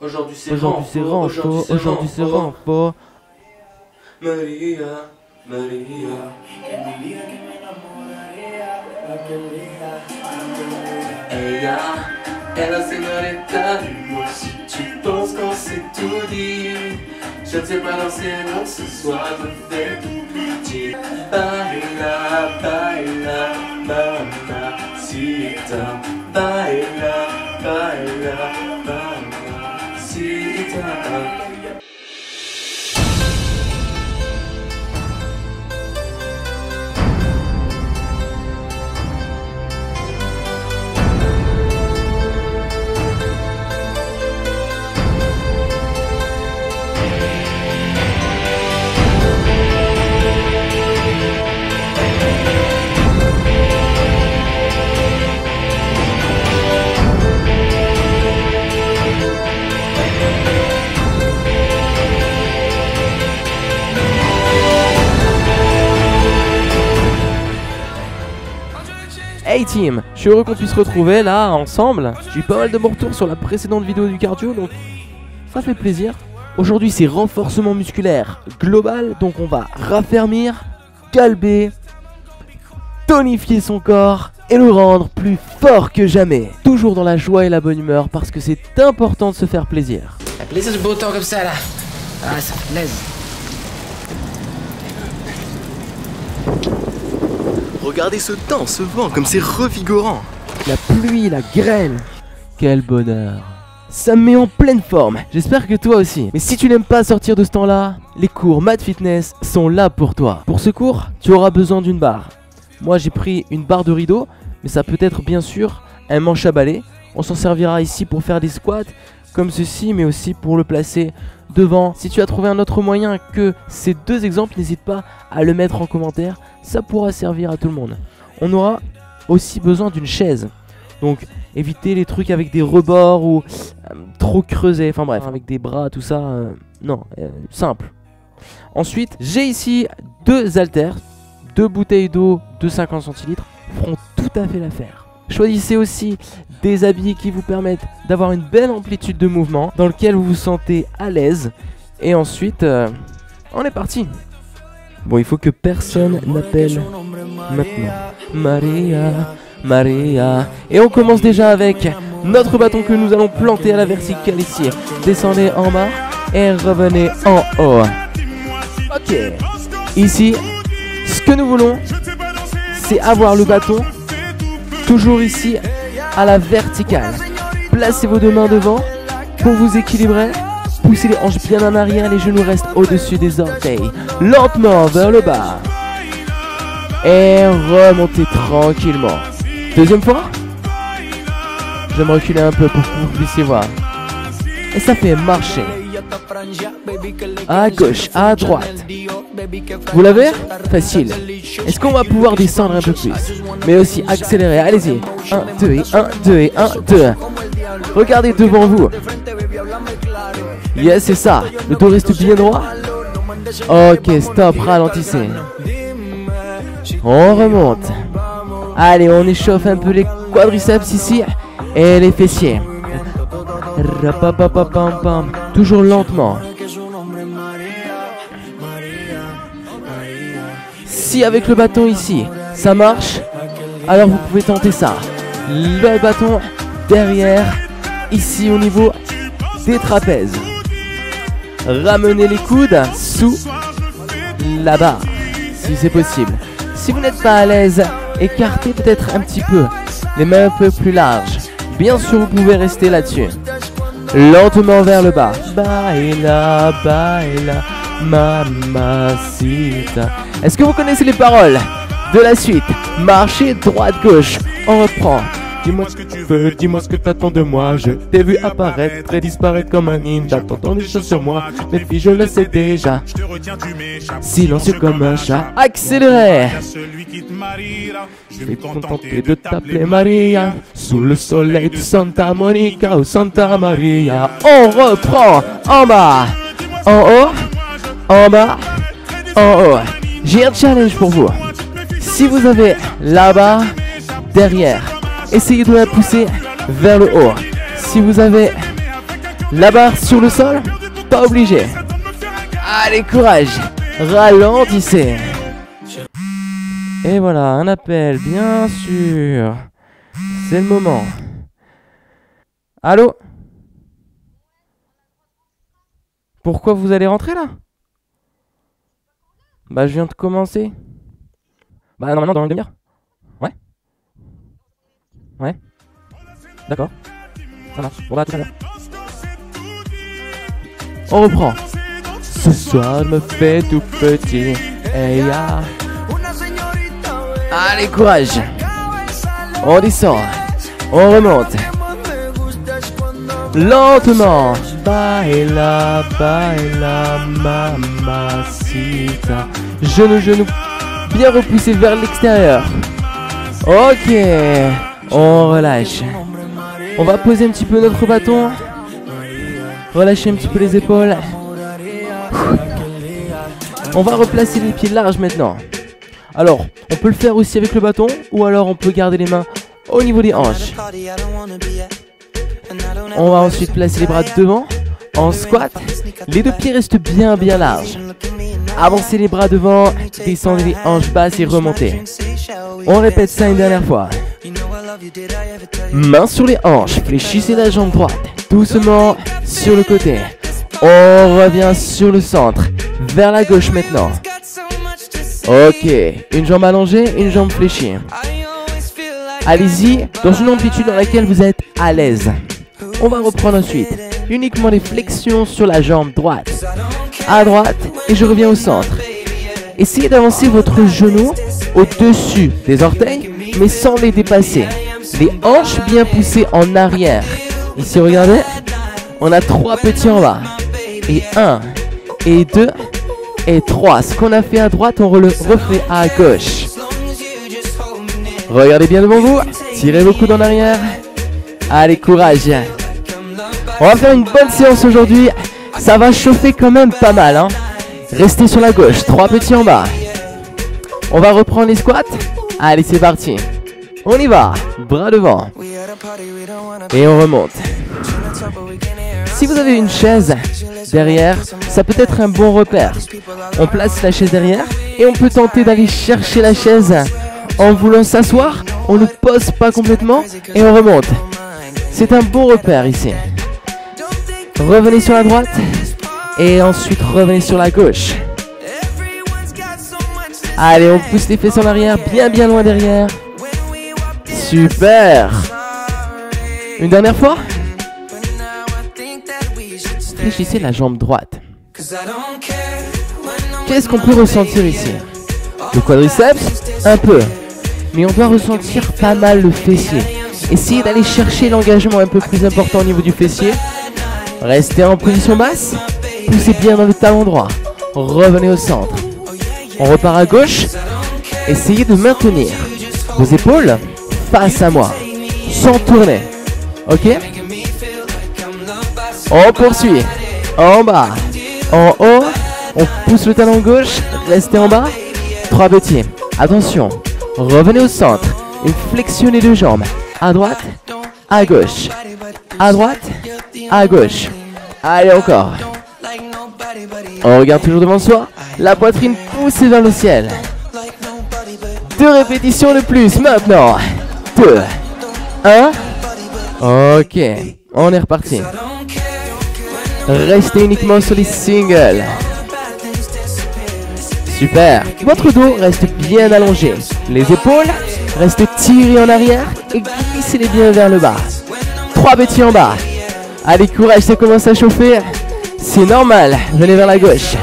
Aujourd'hui c'est renfort, aujourd'hui c'est renfort. Maria, Maria. Ella est la señorita du monde. Si tu penses qu'on s'est tout dit, je ne sais pas danser, non, ce soir je fais tout petit. Baila, baila, mamacita. Baila, baila, mamacita. Hey team, je suis heureux qu'on puisse se retrouver là ensemble. J'ai eu pas mal de bons retours sur la précédente vidéo du cardio, donc ça fait plaisir. Aujourd'hui c'est renforcement musculaire global, donc on va raffermir, galber, tonifier son corps et le rendre plus fort que jamais. Toujours dans la joie et la bonne humeur parce que c'est important de se faire plaisir. Laisse ce beau temps comme ça là. Ah, ça fait plaisir. Regardez ce temps, ce vent, comme c'est revigorant. La pluie, la grêle, quel bonheur. Ça me met en pleine forme, j'espère que toi aussi. Mais si tu n'aimes pas sortir de ce temps-là, les cours Math Fitness sont là pour toi. Pour ce cours, tu auras besoin d'une barre. Moi j'ai pris une barre de rideau, mais ça peut être bien sûr un manche à balai. On s'en servira ici pour faire des squats comme ceci, mais aussi pour le placer devant. Si tu as trouvé un autre moyen que ces deux exemples, n'hésite pas à le mettre en commentaire, ça pourra servir à tout le monde. On aura aussi besoin d'une chaise, donc évitez les trucs avec des rebords ou trop creusés, enfin bref, avec des bras, tout ça, non, simple. Ensuite, j'ai ici deux haltères, deux bouteilles d'eau de 50 centilitres, feront tout à fait l'affaire. Choisissez aussi des habits qui vous permettent d'avoir une belle amplitude de mouvement, dans lequel vous vous sentez à l'aise. Et ensuite, on est parti. Bon, il faut que personne n'appelle maintenant. Maria, Maria. Et on commence déjà avec notre bâton que nous allons planter à la verticale ici. Descendez en bas et revenez en haut. Ok. Ici, ce que nous voulons, c'est avoir le bâton toujours ici à la verticale. Placez vos deux mains devant pour vous équilibrer. Poussez les hanches bien en arrière, les genoux restent au-dessus des orteils. Lentement vers le bas. Et remontez tranquillement. Deuxième fois. Je vais me reculer un peu pour que vous puissiez voir. Et ça fait marcher. À gauche, à droite. Vous l'avez? Facile. Est-ce qu'on va pouvoir descendre un peu plus? Mais aussi accélérer, allez-y. 1, 2 et 1, 2 et 1, 2. Regardez devant vous. Yes, c'est ça. Le dos reste bien droit. Ok, stop, ralentissez. On remonte. Allez, on échauffe un peu les quadriceps ici et les fessiers. Toujours lentement. Si avec le bâton ici, ça marche, alors vous pouvez tenter ça. Le bâton derrière, ici au niveau des trapèzes. Ramenez les coudes sous la barre, si c'est possible. Si vous n'êtes pas à l'aise, écartez peut-être un petit peu, les mains un peu plus larges. Bien sûr, vous pouvez rester là-dessus. Lentement vers le bas. Baila, baila, mamacita. Est-ce que vous connaissez les paroles de la suite? Marchez droite, gauche. On reprend. Dis-moi ce que tu veux, dis-moi ce que t'attends de moi. Je t'ai vu apparaître et disparaître comme un ninja. T'entends des choses sur moi, mes filles je le sais déjà. Silencieux comme un chat. Accélérez. Je vais contenter de t'appeler Maria. Sous le soleil de Santa Monica ou Santa Maria. On reprend en bas, en haut, en bas, en haut. J'ai un challenge pour vous. Si vous avez là-bas, derrière, essayez de la pousser vers le haut. Si vous avez La barre sur le sol, pas obligé. Allez, courage. Ralentissez. Et voilà, un appel, bien sûr. C'est le moment. Allô? Pourquoi vous allez rentrer là? Bah, je viens de commencer. Bah, normalement, dans une demi-heure. Ouais. Ouais. D'accord. Ça marche. Bon, bah, tout à l'heure. On reprend. Ce soir, je me fais tout petit. Hey, ya. Allez, courage. On descend. On remonte. Lentement. Baila, baila, mamacita. Genou, genou. Bien repoussé vers l'extérieur. Ok. On relâche. On va poser un petit peu notre bâton. Relâcher un petit peu les épaules. On va replacer les pieds larges maintenant. Alors, on peut le faire aussi avec le bâton, ou alors on peut garder les mains au niveau des hanches. On va ensuite placer les bras devant, en squat. Les deux pieds restent bien larges. Avancez les bras devant, descendez les hanches basses et remontez. On répète ça une dernière fois. Main sur les hanches, fléchissez la jambe droite, doucement sur le côté. On revient sur le centre, vers la gauche maintenant. Ok, une jambe allongée, une jambe fléchie. Allez-y, dans une amplitude dans laquelle vous êtes à l'aise. On va reprendre ensuite uniquement les flexions sur la jambe droite. À droite, et je reviens au centre. Essayez d'avancer votre genou au-dessus des orteils, mais sans les dépasser. Les hanches bien poussées en arrière. Ici, regardez, on a 3 petits en bas. Et 1, et 2, et 3. Ce qu'on a fait à droite, on le refait à gauche. Regardez bien devant vous. Tirez vos coudes en arrière. Allez, courage. On va faire une bonne séance aujourd'hui. Ça va chauffer quand même pas mal, hein. Restez sur la gauche. 3 petits en bas. On va reprendre les squats. Allez, c'est parti. On y va. Bras devant. Et on remonte. Si vous avez une chaise derrière, ça peut être un bon repère. On place la chaise derrière et on peut tenter d'aller chercher la chaise en voulant s'asseoir. On ne pose pas complètement et on remonte. C'est un bon repère ici. Revenez sur la droite et ensuite revenez sur la gauche. Allez, on pousse les fesses en arrière, bien loin derrière. Super. Une dernière fois. Fléchissez la jambe droite. Qu'est-ce qu'on peut ressentir ici? Le quadriceps, un peu. Mais on doit ressentir pas mal le fessier. Essayez d'aller chercher l'engagement un peu plus important au niveau du fessier. Restez en position basse. Poussez bien dans le talon droit. Revenez au centre. On repart à gauche. Essayez de maintenir vos épaules face à moi, sans tourner. Ok? On poursuit. En bas, en haut. On pousse le talon gauche. Restez en bas. 3 petits. Attention. Revenez au centre. Et flexionnez les jambes. À droite, à gauche. À droite, à gauche. Allez, encore. On regarde toujours devant soi. La poitrine poussée vers le ciel. 2 répétitions de plus maintenant. 2, 1. Ok, on est reparti. Restez uniquement sur les singles. Super. Votre dos reste bien allongé. Les épaules restent tirées en arrière et glissez-les bien vers le bas. 3 petits en bas. Allez, courage, ça commence à chauffer. C'est normal, venez vers la gauche.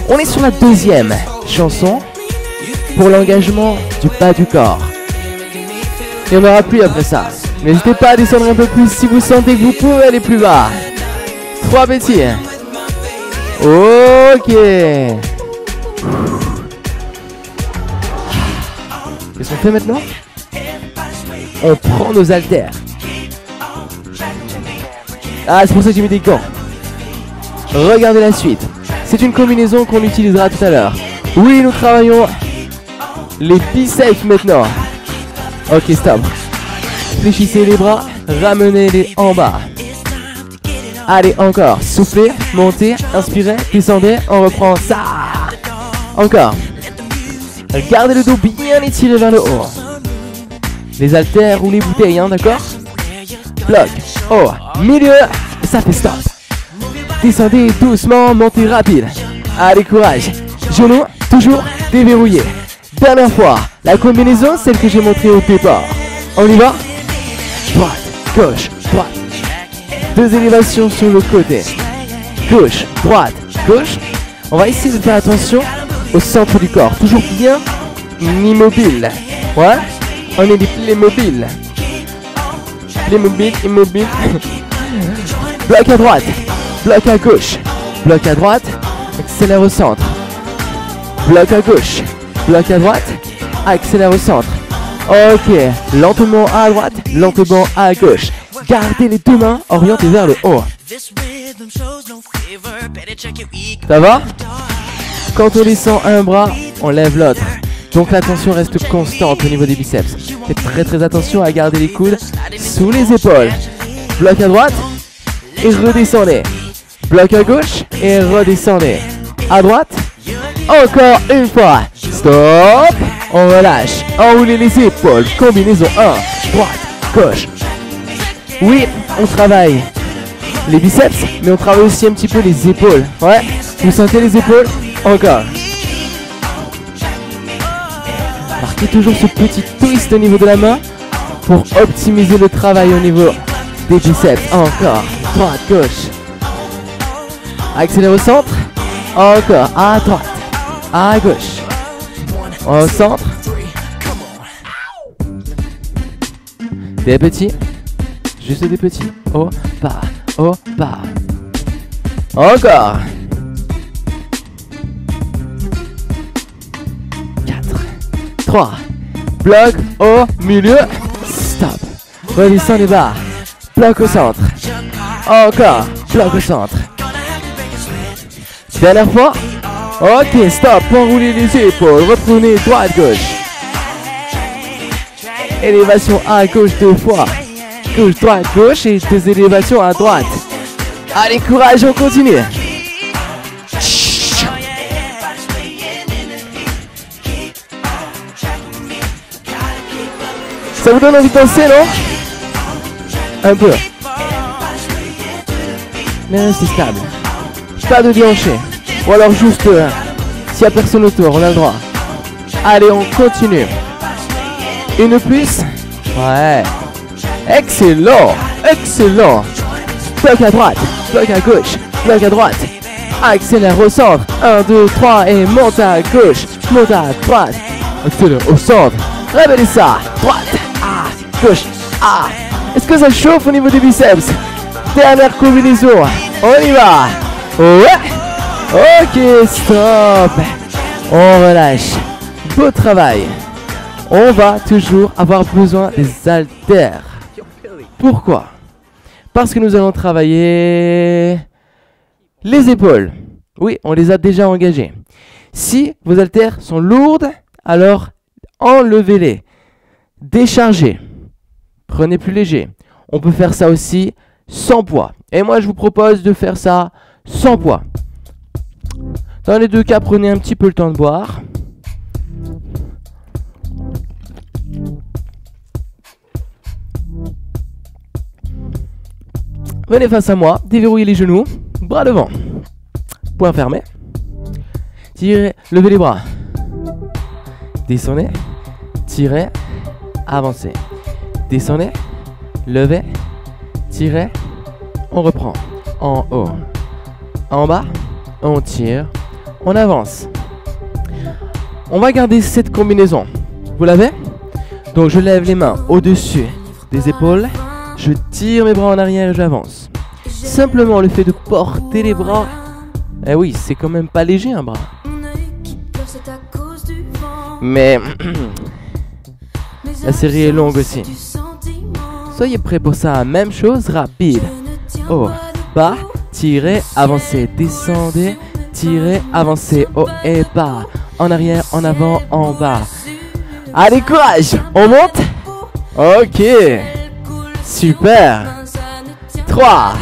On est sur la deuxième chanson pour l'engagement du bas du corps. Il n'y en aura plus après ça. N'hésitez pas à descendre un peu plus si vous sentez que vous pouvez aller plus bas. 3 petits. Ok. Qu'est-ce qu'on fait maintenant? On prend nos haltères. Ah, c'est pour ça que j'ai mis des gants. Regardez la suite. C'est une combinaison qu'on utilisera tout à l'heure. Oui, nous travaillons les biceps maintenant. Ok, stop. Fléchissez les bras, ramenez-les en bas. Allez, encore. Soufflez, montez, inspirez, descendez. On reprend ça. Encore. Gardez le dos bien étiré vers le haut. Les haltères ou les bouteilles, hein, d'accord? Bloc, haut, milieu. Et ça fait stop. Descendez doucement, montez rapide. Allez, courage. Genou, toujours déverrouillé. Dernière fois. La combinaison, celle que j'ai montrée au départ. On y va? Droite, gauche, droite. 2 élévations sur le côté. Gauche, droite, gauche. On va essayer de faire attention au centre du corps. Toujours bien immobile. Ouais? On est des Playmobil. Playmobil, immobile. Bloc à droite. Bloc à gauche. Bloc à droite. Accélère au centre. Bloc à gauche. Bloc à droite. Accélère au centre. Ok. Lentement à droite. Lentement à gauche. Gardez les deux mains orientées vers le haut. Ça va? Quand on descend un bras, on lève l'autre. Donc la tension reste constante au niveau des biceps. Faites très attention à garder les coudes sous les épaules. Bloc à droite et redescendez. Bloc à gauche et redescendez. À droite. Encore une fois. Stop. On relâche. Enroulez les épaules. Combinaison 1. Droite, gauche. Oui, on travaille les biceps, mais on travaille aussi un petit peu les épaules. Ouais. Vous sentez les épaules? Encore. Marquez toujours ce petit twist au niveau de la main pour optimiser le travail au niveau des biceps. Encore. Droite, gauche. Accélère au centre. Encore. À droite. À gauche. Au centre. Des petits. Juste des petits. Au bas. Au bas. Encore. 3. Bloc au milieu. Stop. Redescend les barres. Bloc au centre. Encore. Bloc au centre. Dernière fois. Ok, stop. Enroulez les épaules. Reprenez droite, gauche. Élévation à gauche 2 fois. Gauche, droite, gauche. Et 2 élévations à droite. Allez, courage, on continue. Ça vous donne envie de danser, non? Un peu. Mais restez stable. Pas de déhanché. Ou alors juste, s'il n'y a personne autour, on a le droit. Allez, on continue. Une plus. Ouais. Excellent. Excellent. Bloc à droite. Bloc à gauche. Bloc à droite. Accélère au centre. 1, 2, 3 et monte à gauche. Monte à droite. Accélère au centre. Révélez ça. Droite. Gauche. Ah. Est-ce que ça chauffe au niveau des biceps? Dernière combinaison. On y va. Ouais. Ok, stop. On relâche. Beau travail. On va toujours avoir besoin des haltères. Pourquoi? Parce que nous allons travailler les épaules. Oui, on les a déjà engagées. Si vos haltères sont lourdes, alors enlevez-les. Déchargez. Prenez plus léger. On peut faire ça aussi sans poids. Et moi, je vous propose de faire ça sans poids. Dans les deux cas, prenez un petit peu le temps de boire. Venez face à moi, déverrouillez les genoux, bras devant, poing fermé. Tirez, levez les bras. Descendez, tirez, avancez. Descendez, levez, tirez, on reprend. En haut, en bas, on tire, on avance. On va garder cette combinaison. Vous l'avez? Donc je lève les mains au-dessus des épaules. Je tire mes bras en arrière et j'avance. Simplement le fait de porter les bras. Eh oui, c'est quand même pas léger un bras. Mais la série est longue aussi. Soyez prêts pour ça. Même chose, rapide. Haut, bas, tirez, avancez, descendez, tirez, avancez, haut et bas. En arrière, en avant, en bas. Allez, courage. On monte. Ok. Super. 3,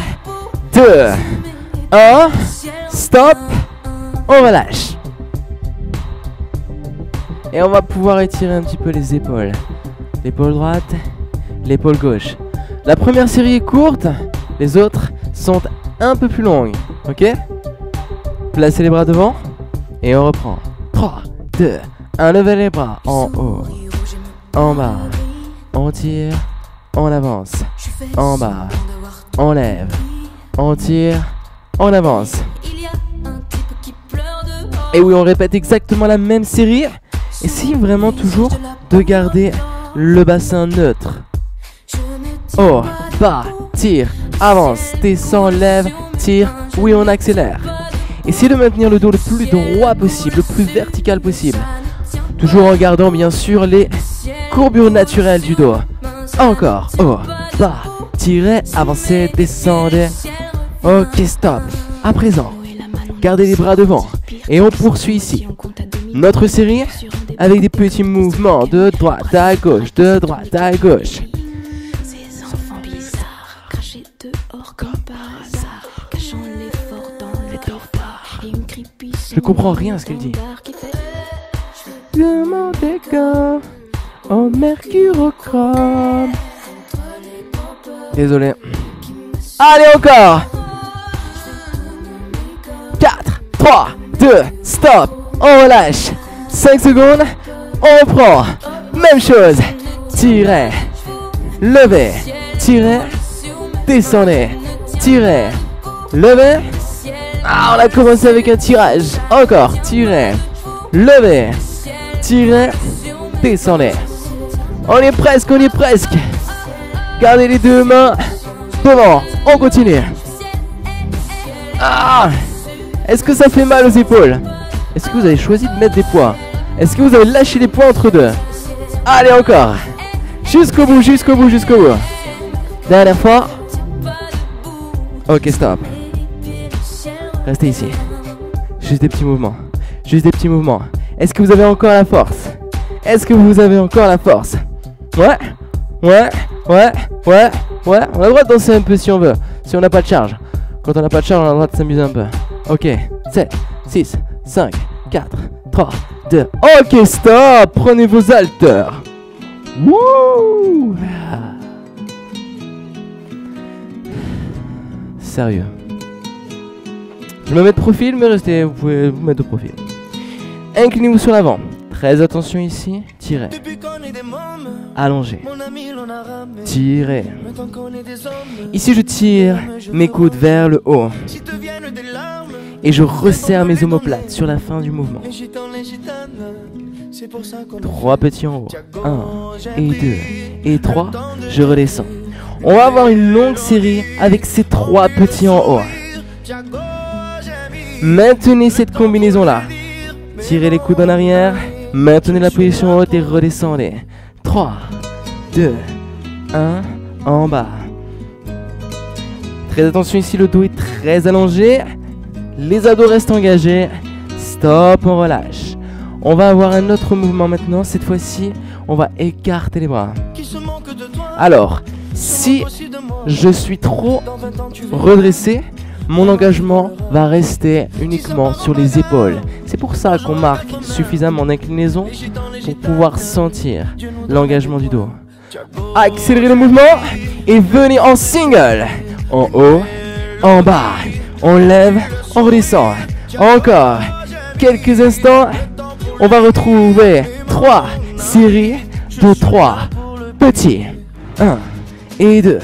2, 1, stop, on relâche. Et on va pouvoir étirer un petit peu les épaules. L'épaule droite, l'épaule gauche. La première série est courte, les autres sont un peu plus longues. Ok? Placez les bras devant et on reprend. 3, 2, 1, levez les bras en haut, en bas, on tire, on avance, en bas, on lève, on tire, on avance. Et oui, on répète exactement la même série. Essayez vraiment toujours de garder le bassin neutre. Haut, bas, tire, avance, descend, lève, tire, oui on accélère. Essayez de maintenir le dos le plus droit possible, le plus vertical possible. Toujours en gardant bien sûr les courbures naturelles du dos. Encore, haut, bas, tirez, avancez, descendez. Ok, stop. À présent, gardez les bras devant et on poursuit ici. Notre série avec des petits mouvements de droite à gauche, de droite à gauche. Ces enfants bizarres, crachés dehors comme par hasard, cachant l'effort dans le cafard. Et une creepy Je comprends rien à ce qu'elle dit. Demandez comme au mercurochrome. Désolé. Allez encore. 4, 3, 2, stop. On relâche. 5 secondes. On reprend. Même chose. Tirez. Levez. Tirez. Descendez. Tirez. Levez. Ah, on a commencé avec un tirage. Encore. Tirez. Levez. Tirez. Descendez. On y est presque, on y est presque. Gardez les deux mains devant. On continue. Ah! Est-ce que ça fait mal aux épaules? Est-ce que vous avez choisi de mettre des poids? Est-ce que vous avez lâché les poids entre deux? Allez encore. Jusqu'au bout, jusqu'au bout, jusqu'au bout. Dernière fois. Ok, stop. Restez ici. Juste des petits mouvements. Juste des petits mouvements. Est-ce que vous avez encore la force? Est-ce que vous avez encore la force? Ouais. Ouais. Ouais. Ouais. Ouais. On a le droit de danser un peu si on veut. Si on n'a pas de charge. Quand on n'a pas de charge, on a le droit de s'amuser un peu. Ok. 7, 6, 5, 4, 3, 2. Ok, stop. Prenez vos haltères. Wouh. Sérieux. Je me mets de profil, mais restez, vous pouvez vous mettre de profil. Inclinez-vous sur l'avant. Très attention ici. Tirez. Allongez. Tirez. Ici, je tire mes coudes vers le haut. Et je resserre mes omoplates sur la fin du mouvement. 3 petits en haut. 1 et 2 et 3. Je redescends. On va avoir une longue série avec ces 3 petits en haut. Maintenez cette combinaison là. Tirez les coudes en arrière. Maintenez la position haute et redescendez. 3, 2, 1, en bas. Très attention ici, le dos est très allongé. Les abdos restent engagés. Stop, on relâche. On va avoir un autre mouvement maintenant. Cette fois-ci, on va écarter les bras. Alors, si je suis trop redressé, mon engagement va rester uniquement sur les épaules. C'est pour ça qu'on marque suffisamment d'inclinaison pour pouvoir sentir l'engagement du dos. Accélérez le mouvement et venez en single. En haut, en bas. On lève, on redescend. Encore quelques instants. On va retrouver 3 séries de 3 petits. 1 et 2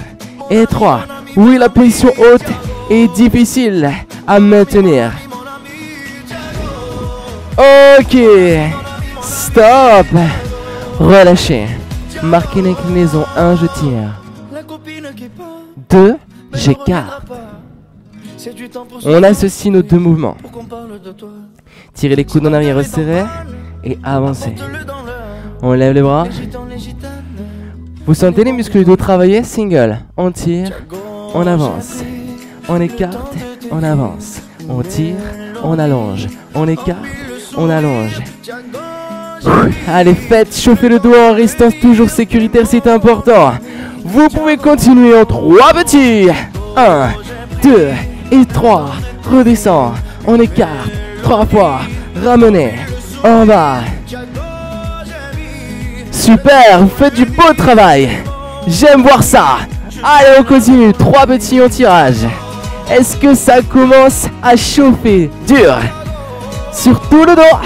et 3. Oui, la position haute est difficile à maintenir. Ok. Stop. Relâchez. Marquez l'inclinaison. 1, je tire. 2, j'écarte. On associe nos deux mouvements. Tirez les coudes en arrière, resserrez et avancez. On lève les bras. Vous sentez les muscles du dos travailler? Single. On tire, on avance. On écarte, on avance. On tire, on allonge. On écarte, on allonge. Allez, faites chauffer le dos en restant toujours sécuritaire, c'est important. Vous pouvez continuer en 3 petits. 1, 2, et 3. Redescend. On écarte. 3 fois. Ramenez. En bas. Super, vous faites du beau travail. J'aime voir ça. Allez, on continue. 3 petits en tirage. Est-ce que ça commence à chauffer dur sur tout le dos?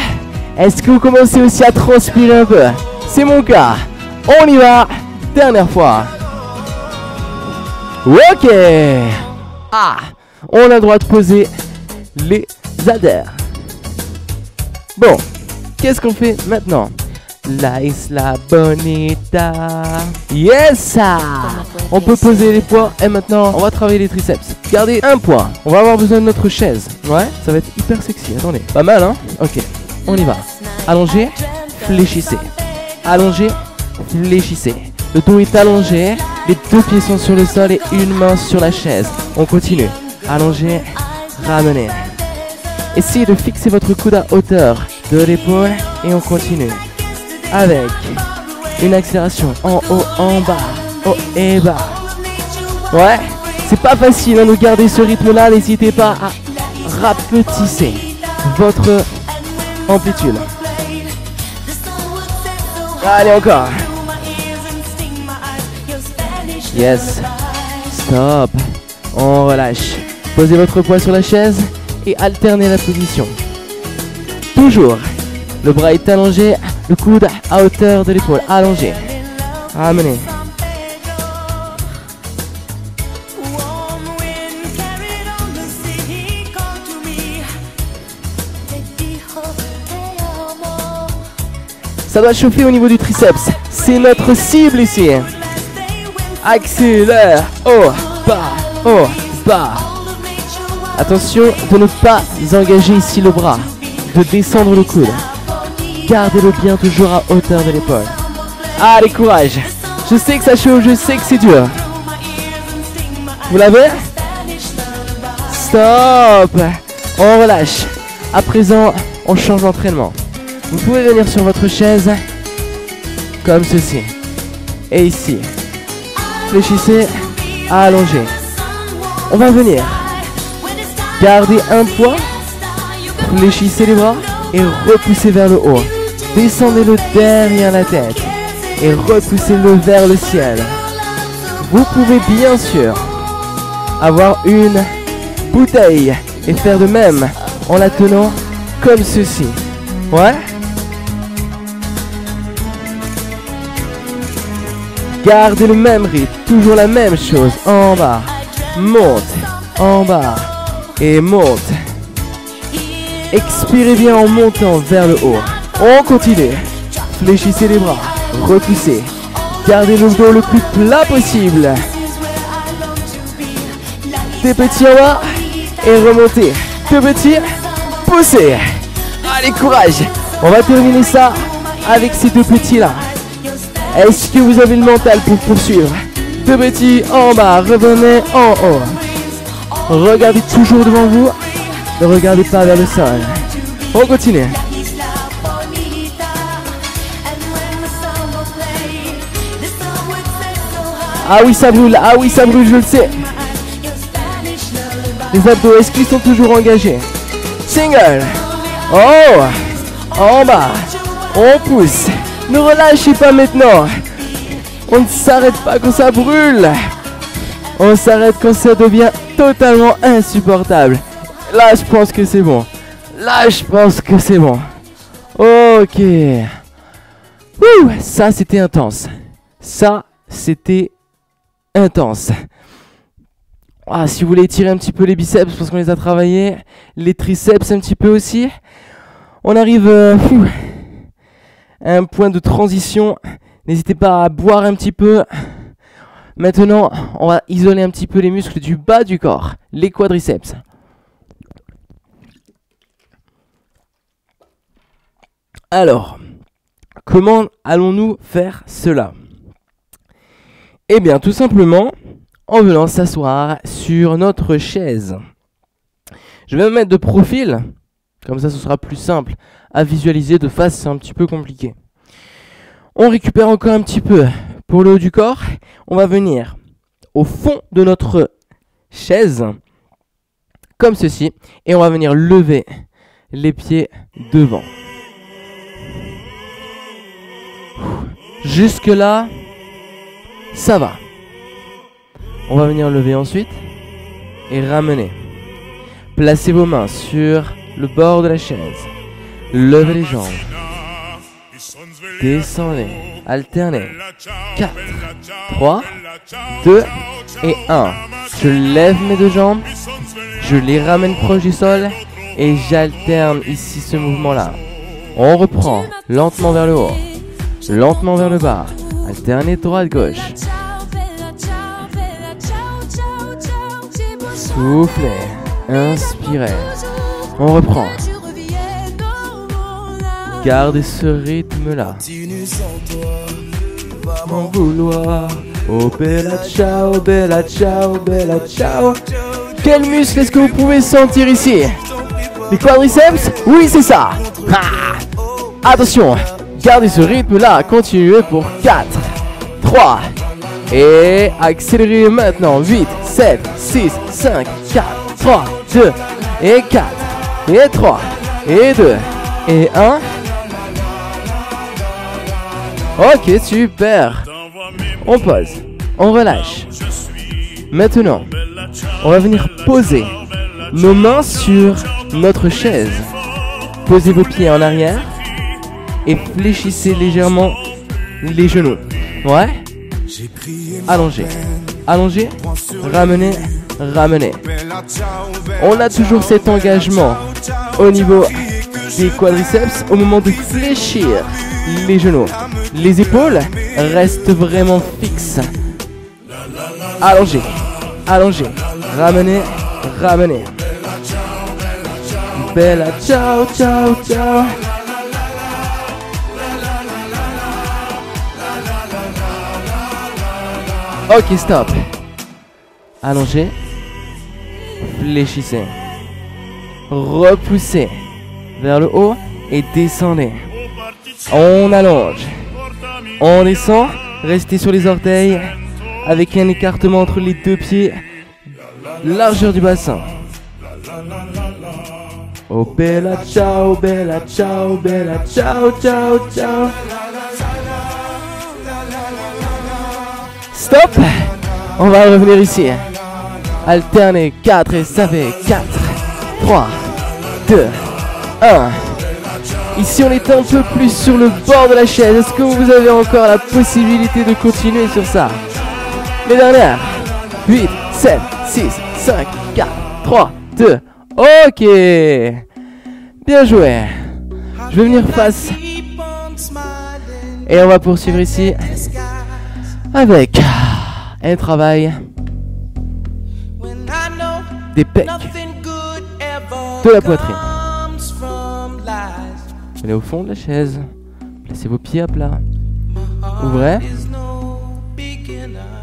Est-ce que vous commencez aussi à transpirer un peu? C'est mon cas. On y va. Dernière fois. Ok. Ah, on a le droit de poser les haltères. Bon, qu'est-ce qu'on fait maintenant? La Isla Bonita. Yes, ça. On peut poser les poids et maintenant on va travailler les triceps. Gardez un poids. On va avoir besoin de notre chaise. Ouais, ça va être hyper sexy. Attendez, pas mal hein? Ok, on y va. Allongez, fléchissez. Allongez, fléchissez. Le dos est allongé. Les 2 pieds sont sur le sol et une main sur la chaise. On continue. Allongez, ramenez. Essayez de fixer votre coude à hauteur de l'épaule et on continue. Avec une accélération en haut, en bas, haut et bas. Ouais, c'est pas facile hein, de garder ce rythme-là. N'hésitez pas à rapetisser votre amplitude. Allez, encore. Yes. Stop. On relâche. Posez votre poids sur la chaise et alternez la position. Toujours. Le bras est allongé, le coude à hauteur de l'épaule. Allongé. Ramenez. Ça doit chauffer au niveau du triceps. C'est notre cible ici. Accélère. Oh, bas. Attention de ne pas engager ici le bras. De descendre le coude. Gardez-le bien toujours à hauteur de l'épaule. Allez, courage. Je sais que ça chauffe, je sais que c'est dur. Vous l'avez? Stop. On relâche. À présent, on change d'entraînement. Vous pouvez venir sur votre chaise comme ceci. Et ici. Fléchissez, allongez. On va venir. Gardez un poids. Fléchissez les bras et repoussez vers le haut. Descendez-le derrière la tête et repoussez-le vers le ciel. Vous pouvez bien sûr avoir une bouteille et faire de même en la tenant comme ceci. Ouais. Gardez le même rythme, toujours la même chose. En bas, monte, en bas et monte. Expirez bien en montant vers le haut. On continue. Fléchissez les bras, repoussez. Gardez le dos le plus plat possible. Des petits en bas et remontez. 2 petits, poussez. Allez, courage. On va terminer ça avec ces 2 petits là. Est-ce que vous avez le mental pour poursuivre? 2 petits en bas, revenez en haut. Regardez toujours devant vous. Ne regardez pas vers le sol. On continue. Ah oui, ça brûle, je le sais. Les abdos, est-ce qu'ils sont toujours engagés? Single. Oh, en bas. On pousse. Ne relâchez pas maintenant. On ne s'arrête pas quand ça brûle. On s'arrête quand ça devient totalement insupportable. Là, je pense que c'est bon. Ok. Ouh, ça, c'était intense. Ah, si vous voulez étirer un petit peu les biceps parce qu'on les a travaillés, les triceps un petit peu aussi, on arrive à un point de transition. N'hésitez pas à boire un petit peu. Maintenant, on va isoler un petit peu les muscles du bas du corps, les quadriceps. Alors, comment allons-nous faire cela? Eh bien, tout simplement, en venant s'asseoir sur notre chaise. Je vais me mettre de profil, comme ça ce sera plus simple à visualiser. De face, c'est un petit peu compliqué. On récupère encore un petit peu pour le haut du corps. On va venir au fond de notre chaise comme ceci. Et on va venir lever les pieds devant. Jusque là, ça va. On va venir lever ensuite et ramener. Placez vos mains sur le bord de la chaise. Levez les jambes. Descendez. Alternez. 4, 3, 2 et 1. Je lève mes deux jambes. Je les ramène proche du sol. Et j'alterne ici ce mouvement-là. On reprend lentement vers le haut. Lentement vers le bas. Alternez droite-gauche. Soufflez. Inspirez. On reprend. Gardez ce rythme-là. M'en vouloir. Oh bella ciao, bella ciao, bella ciao. Quel muscle est-ce que vous pouvez sentir ici? Les quadriceps? Oui, c'est ça. Ah. Attention. Gardez ce rythme-là. Continuez pour 4, 3. Et accélérez maintenant. 8, 7, 6, 5, 4, 3, 2. Et 4. Et 3. Et 2. Et 1. Ok, super. On pose. On relâche. Maintenant, on va venir poser nos mains sur notre chaise. Posez vos pieds en arrière. Et fléchissez légèrement les genoux. Ouais. Allongez. Allongez. Ramenez. Ramenez. On a toujours cet engagement au niveau des quadriceps au moment de fléchir les genoux. Les épaules restent vraiment fixes. Allongez. Allongez. Ramenez. Ramenez. Bella ciao, ciao, ciao. Ok, stop. Allongez. Fléchissez. Repoussez vers le haut et descendez. On allonge. On descend. Restez sur les orteils avec un écartement entre les deux pieds. Largeur du bassin. Oh bella ciao, bella ciao, bella ciao, ciao, ciao. Stop. On va revenir ici. Alternez 4 et ça fait 4, 3, 2, 1. Ici on est un peu plus sur le bord de la chaise. Est-ce que vous avez encore la possibilité de continuer sur ça? Les dernières. 8, 7, 6, 5, 4, 3, 2. Ok. Bien joué. Je vais venir face. Et on va poursuivre ici avec un travail des pecs, de la poitrine. Venez au fond de la chaise. Placez vos pieds à plat. Ouvrez.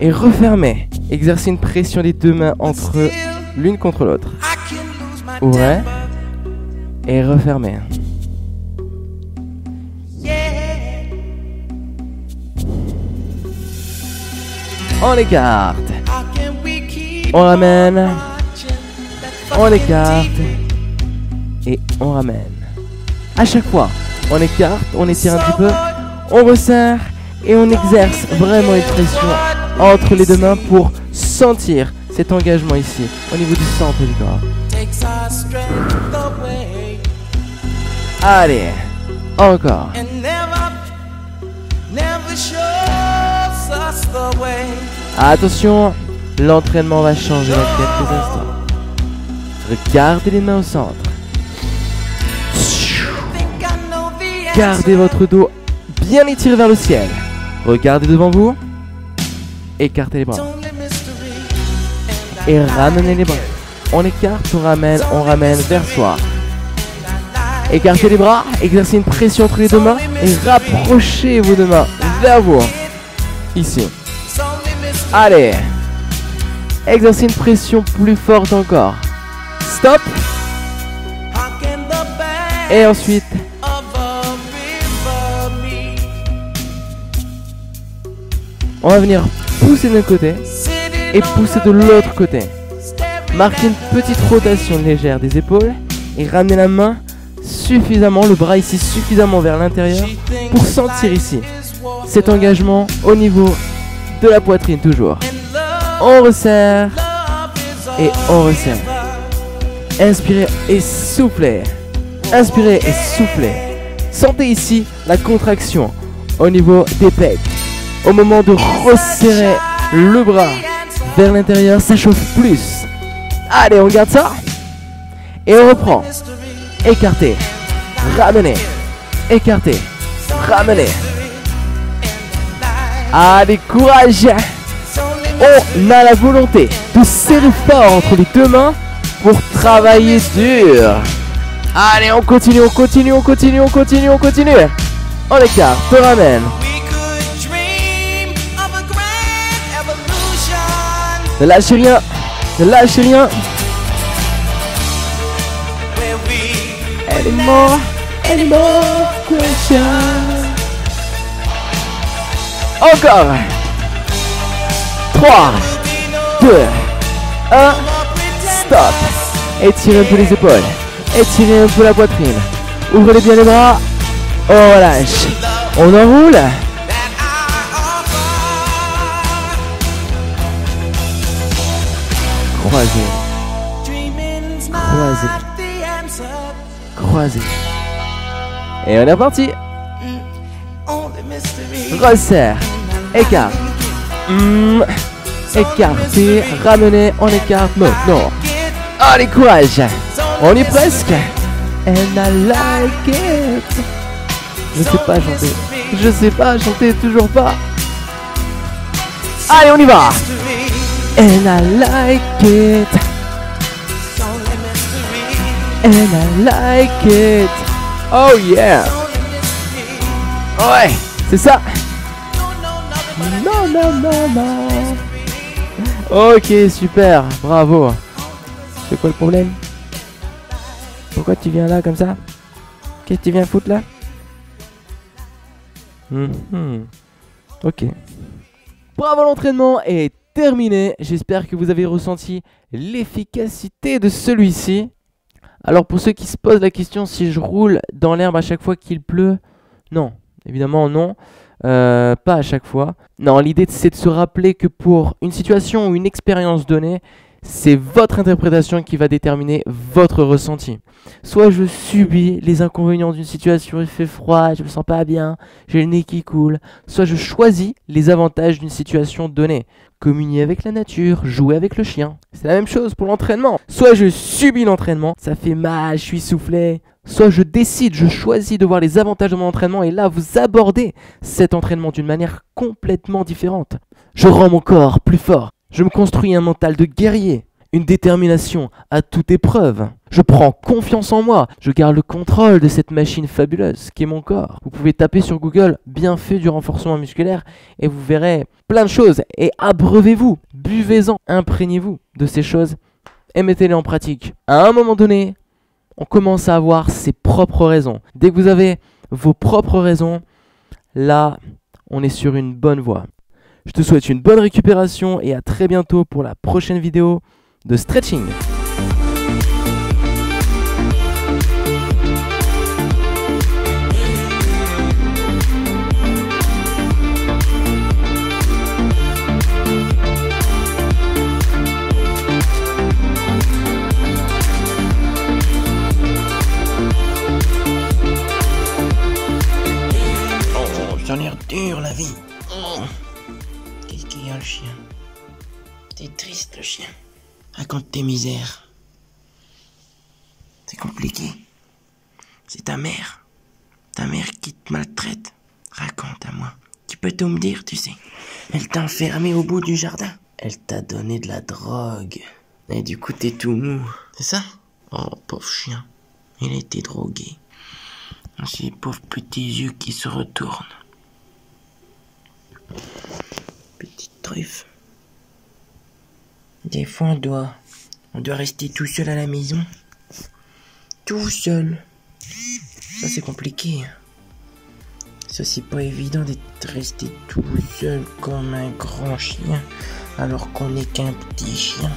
Et refermez. Exercez une pression des deux mains entre l'une contre l'autre. Ouvrez. Et refermez. On écarte. On ramène. On écarte. Et on ramène. À chaque fois, on écarte, on étire un petit peu, on resserre et on exerce vraiment une pression entre les deux mains pour sentir cet engagement ici, au niveau du centre du corps. Allez, encore. Attention, l'entraînement va changer dans quelques instants. Regardez les mains au centre. Gardez votre dos bien étiré vers le ciel. Regardez devant vous. Écartez les bras. Et ramenez les bras. On écarte, on ramène vers soi. Écartez les bras, exercez une pression entre les deux mains et rapprochez vos deux mains vers vous. Ici. Allez. Exercez une pression plus forte encore. Stop. Et ensuite, on va venir pousser d'un côté et pousser de l'autre côté. Marquez une petite rotation légère des épaules et ramenez la main suffisamment, le bras ici suffisamment vers l'intérieur pour sentir ici cet engagement au niveau de la poitrine toujours. On resserre et on resserre. Inspirez et soufflez. Inspirez et soufflez. Sentez ici la contraction au niveau des pecs. Au moment de resserrer le bras vers l'intérieur, ça chauffe plus. Allez, on garde ça. Et on reprend. Écartez. Ramenez. Écartez. Ramenez. Allez, courage. On a la volonté de serrer fort entre les deux mains pour travailler dur. Allez, on continue, on continue, on continue, on continue, on continue. On écarte, on ramène. Ne lâchez rien. Ne lâchez rien. Elle est morte. Elle est morte. Encore. 3, 2, 1. Stop. Étirez un peu les épaules. Étirez un peu la poitrine. Ouvrez bien les bras. On relâche. On enroule. Croisez. Croisez. Croisez. Et on est reparti. Resserre. Écarte. Écartez. Ramenez. On écarte. Non. Allez, courage. On y est presque. And I like it. Je sais pas chanter. Je sais pas chanter, toujours pas. Allez, on y va. And I like it. And I like it. Oh yeah. Ouais, c'est ça. Non. Ok, super. Bravo. C'est quoi le problème? Pourquoi tu viens là comme ça? Qu'est-ce que tu viens foutre là? Ok. Bravo, l'entraînement est terminé. J'espère que vous avez ressenti l'efficacité de celui-ci. Alors pour ceux qui se posent la question si je roule dans l'herbe à chaque fois qu'il pleut, non, évidemment non, pas à chaque fois. Non, l'idée c'est de se rappeler que pour une situation ou une expérience donnée, c'est votre interprétation qui va déterminer votre ressenti. Soit je subis les inconvénients d'une situation, il fait froid, je me sens pas bien, j'ai le nez qui coule. Soit je choisis les avantages d'une situation donnée. Communier avec la nature, jouer avec le chien. C'est la même chose pour l'entraînement. Soit je subis l'entraînement, ça fait mal, je suis soufflé. Soit je décide, je choisis de voir les avantages de mon entraînement et là vous abordez cet entraînement d'une manière complètement différente. Je rends mon corps plus fort. Je me construis un mental de guerrier, une détermination à toute épreuve. Je prends confiance en moi, je garde le contrôle de cette machine fabuleuse qui est mon corps. Vous pouvez taper sur Google « bienfaits du renforcement musculaire » et vous verrez plein de choses. Et abreuvez-vous, buvez-en, imprégnez-vous de ces choses et mettez-les en pratique. À un moment donné, on commence à avoir ses propres raisons. Dès que vous avez vos propres raisons, là, on est sur une bonne voie. Je te souhaite une bonne récupération et à très bientôt pour la prochaine vidéo de stretching. Oh, ça a l'air dur la vie. Qu'est-ce qu'il y a le chien? T'es triste le chien. Raconte tes misères. C'est compliqué. C'est ta mère. Ta mère qui te maltraite. Raconte à moi. Tu peux tout me dire, tu sais. Elle t'a enfermé au bout du jardin. Elle t'a donné de la drogue. Et du coup t'es tout mou. C'est ça? Oh, pauvre chien. Il a été drogué. Ces pauvres petits yeux qui se retournent. Petite truffe. Des fois on doit rester tout seul à la maison. Tout seul. Ça c'est compliqué. Ça c'est pas évident d'être resté tout seul comme un grand chien alors qu'on n'est qu'un petit chien.